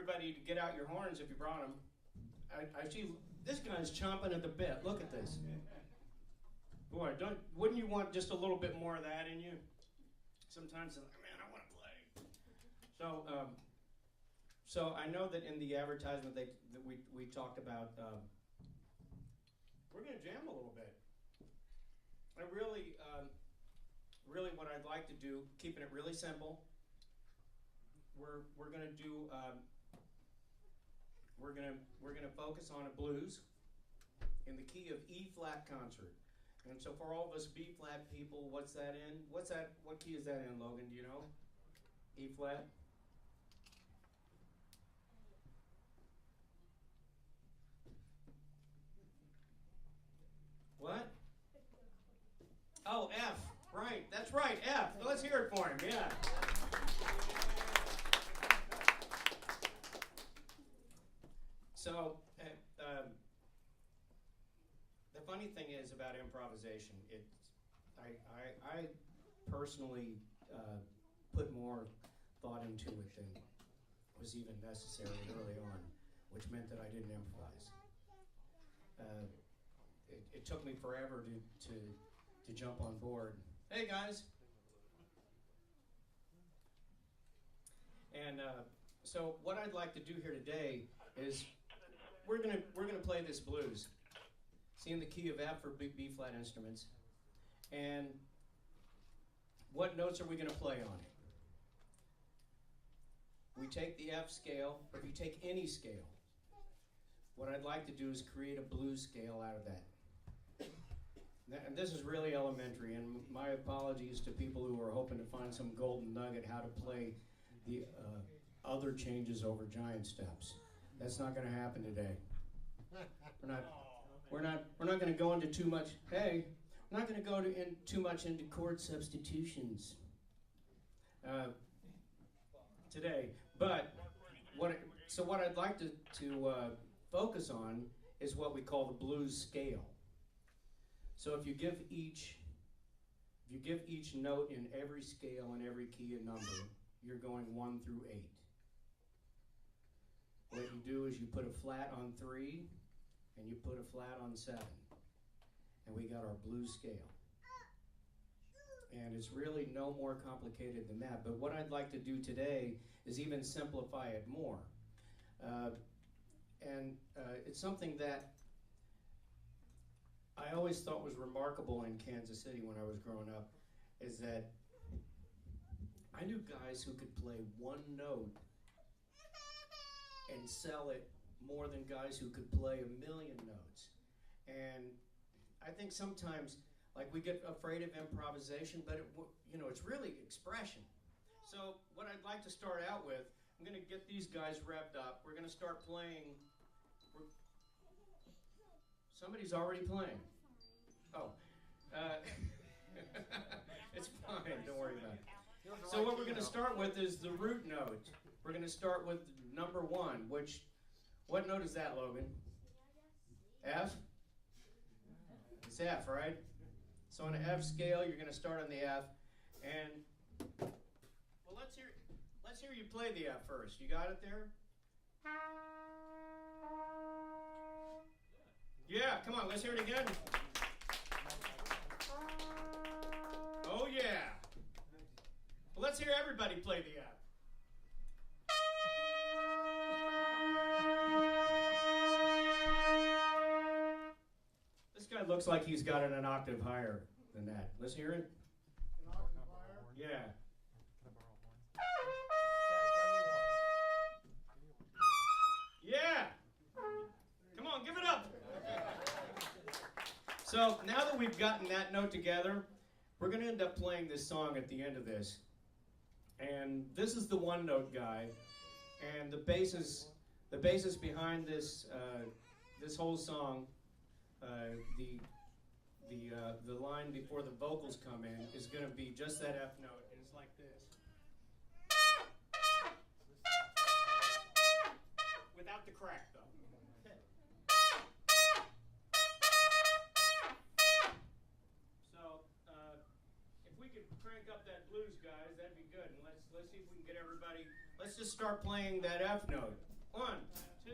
everybody to get out your horns if you brought them. I see this guy's chomping at the bit. Look at this. Boy, wouldn't you want just a little bit more of that in you? Sometimes, man, I want to play. So I know that in the advertisement that we talked about, we're going to jam a little bit. I really what I'd like to do, keeping it really simple. We're going to do. We're gonna focus on a blues in the key of E flat concert. And so for all of us B flat people, what's that in? What key is that in, Logan? Do you know? E flat. What? Oh, F. Right. That's right. F. Let's hear it for him. Yeah. So, the funny thing is about improvisation, I personally put more thought into it than was even necessary early on, which meant that I didn't improvise. It took me forever to jump on board. Hey guys. And so what I'd like to do here today is we're gonna play this blues. See, in the key of F for B flat instruments. And what notes are we gonna play on it? We take the F scale, or if you take any scale, what I'd like to do is create a blues scale out of that. And this is really elementary, and my apologies to people who are hoping to find some golden nugget how to play the other changes over giant steps. That's not going to happen today. We're not going to go into too much. Hey, we're not going to go too much into chord substitutions today. But what I'd like to focus on is what we call the blues scale. So if you give each note in every scale and every key a number, you're going 1 through 8. What you do is you put a flat on 3, and you put a flat on 7. And we got our blues scale. And it's really no more complicated than that. But what I'd like to do today is even simplify it more. It's something that I always thought was remarkable in Kansas City when I was growing up, is that I knew guys who could play one note and sell it more than guys who could play 1,000,000 notes. And I think sometimes, like, we get afraid of improvisation, but it's really expression. So what I'd like to start out with, I'm going to get these guys revved up. We're going to start playing. Somebody's already playing. Oh. It's fine. Don't worry about it. So what we're going to start with is the root note. We're going to start with number 1, what note is that, Logan? F? It's F, right? So on an F scale, you're going to start on the F. And, well, let's hear you play the F first. You got it there? Yeah, come on, let's hear it again. Oh, yeah. Well, let's hear everybody play the F. This guy looks like he's got it an octave higher than that. Let's hear it. An octave higher? Yeah. Yeah. Come on, give it up. So now that we've gotten that note together, we're going to end up playing this song at the end of this. And this is the one note guy, and the basis behind this this whole song, the line before the vocals come in is going to be just that F note, and it's like this. Without the crack, though. So, if we could crank up that blues, guys, that'd be good. And let's see if we can get everybody. Let's just start playing that F note. 1, 2,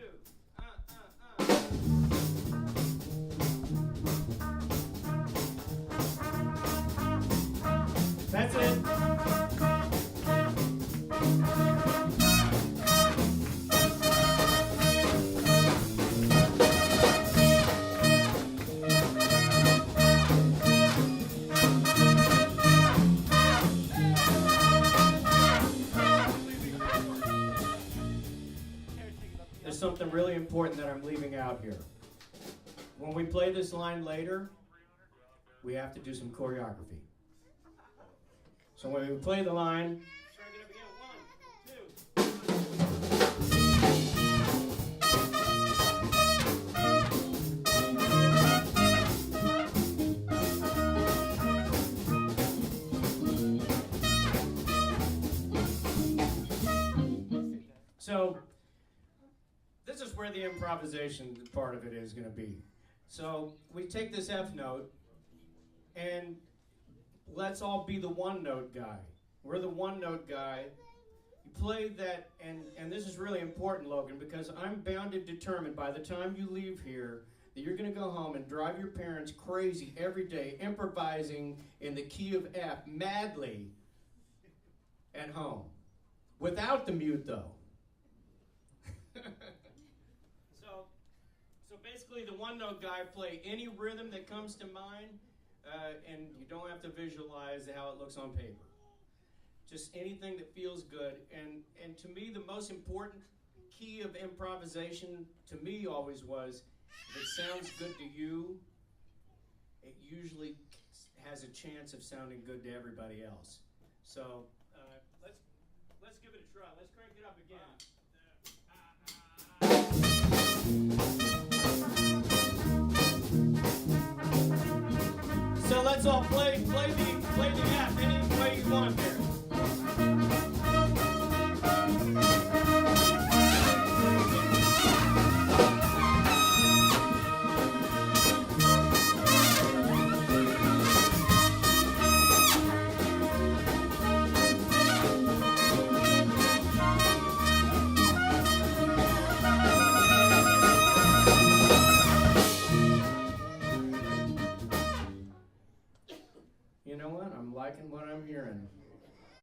That's it. There's something really important that I'm leaving out here. When we play this line later, we have to do some choreography. So when we play the line, start it up again. 1, 2. So this is where the improvisation part of it is going to be. So we take this F note, and let's all be the one note guy. We're the one note guy. You play that, and this is really important, Logan, because I'm bound and determined by the time you leave here that you're going to go home and drive your parents crazy every day, improvising in the key of F madly at home. Without the mute, though. So basically, the one note guy play any rhythm that comes to mind, and you don't have to visualize how it looks on paper. Just anything that feels good. And to me, the most important key of improvisation to me always was, if it sounds good to you, it usually has a chance of sounding good to everybody else. So let's give it a try. Let's crank it up again. So let's all play the F any way you want here. You know what? I'm liking what I'm hearing.